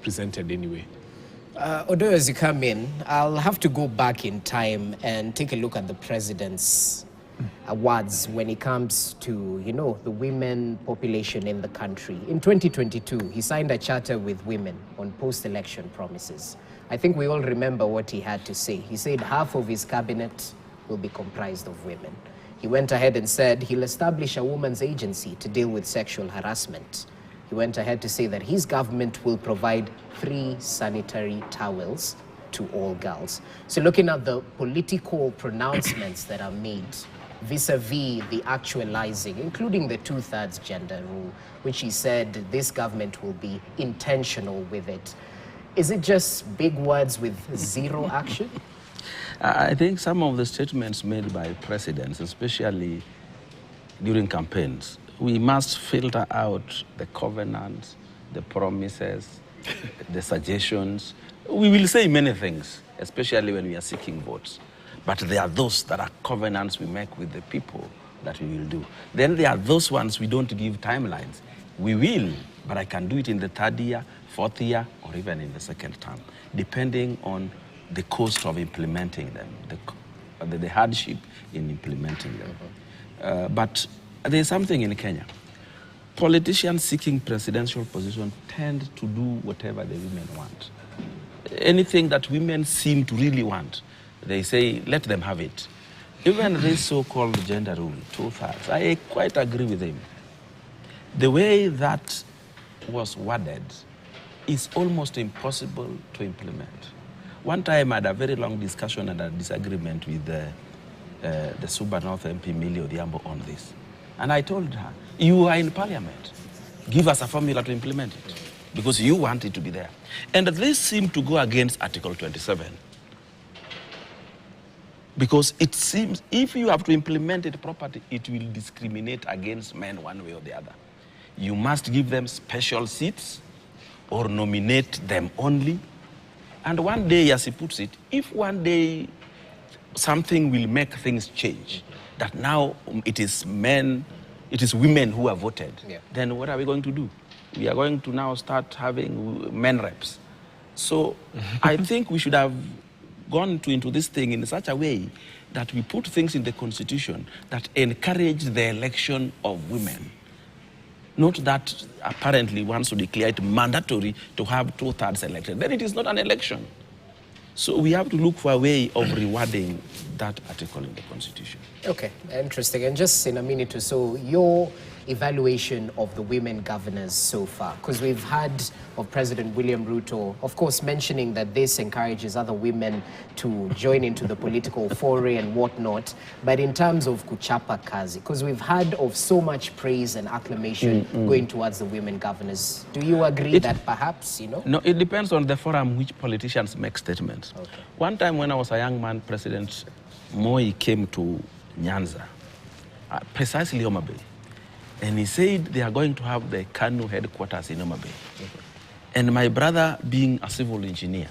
presented anyway. Odoyo, as you come in, I'll have to go back in time and take a look at the president's awards when it comes to, the women population in the country. In 2022, he signed a charter with women on post-election promises. I think we all remember what he had to say. He said half of his cabinet will be comprised of women. He went ahead and said he'll establish a women's agency to deal with sexual harassment. He went ahead to say that his government will provide free sanitary towels to all girls. So looking at the political pronouncements that are made vis-a-vis the actualizing, including the 2/3 gender rule, which he said this government will be intentional with it. Is it just big words with zero action? I think some of the statements made by presidents, especially during campaigns, we must filter out the covenants, the promises, the suggestions. We will say many things, especially when we are seeking votes. But there are those that are covenants we make with the people that we will do. Then there are those ones we don't give timelines. We will, but I can do it in the 3rd year, 4th year, or even in the 2nd term, depending on the cost of implementing them, the hardship in implementing them. But there's something in Kenya. Politicians seeking presidential position tend to do whatever the women want. Anything that women seem to really want, they say, let them have it. Even this so-called gender rule, 2/3, I quite agree with him. The way that was worded is almost impossible to implement. One time I had a very long discussion and a disagreement with the Suba North MP, Millie Odhiambo, on this. And I told her, you are in parliament. Give us a formula to implement it, because you want it to be there. And this seemed to go against Article 27. Because it seems if you have to implement it properly, it will discriminate against men one way or the other. You must give them special seats or nominate them only. And one day, as he puts it, if one day something will make things change, that now it is women who have voted, then what are we going to do? We are going to now start having men reps. So I think we should have gone into this thing in such a way that we put things in the Constitution that encourage the election of women. Not that apparently one should declare it mandatory to have 2/3 elected. Then it is not an election. So we have to look for a way of rewarding that article in the Constitution. Okay, interesting. And just in a minute or so, your evaluation of the women governors so far, because we've had of President William Ruto, of course, mentioning that this encourages other women to join into the political foray and whatnot. But in terms of kuchapa kazi, because we've had of so much praise and acclamation going towards the women governors, do you agree that perhaps, No, it depends on the forum which politicians make statements. Okay. One time when I was a young man, President Moi came to Nyanza, precisely Homa Bay. And he said they are going to have the KANU headquarters in Homa Bay. And my brother, being a civil engineer,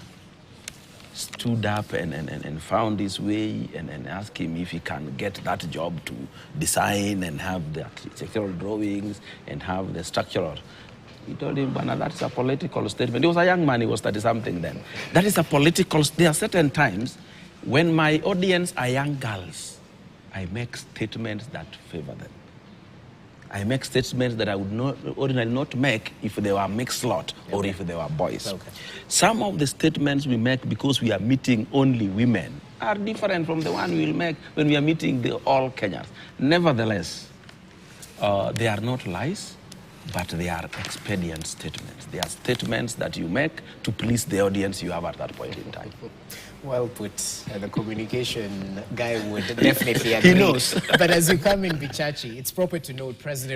stood up and found his way and asked him if he can get that job to design and have the architectural drawings and have the structural. He told him, Bana, that's a political statement. He was a young man, he was 30-something then. That is a political, there are certain times when my audience are young girls, I make statements that favor them. I make statements that I would not ordinarily not make if they were mixed lot or if they were boys. Okay. Some of the statements we make because we are meeting only women are different from the one we will make when we are meeting all Kenyans. Nevertheless, they are not lies, but they are expedient statements. They are statements that you make to please the audience you have at that point in time. Well put. The communication guy would definitely agree. He knows. But as you come in, Bichachi, it's proper to note President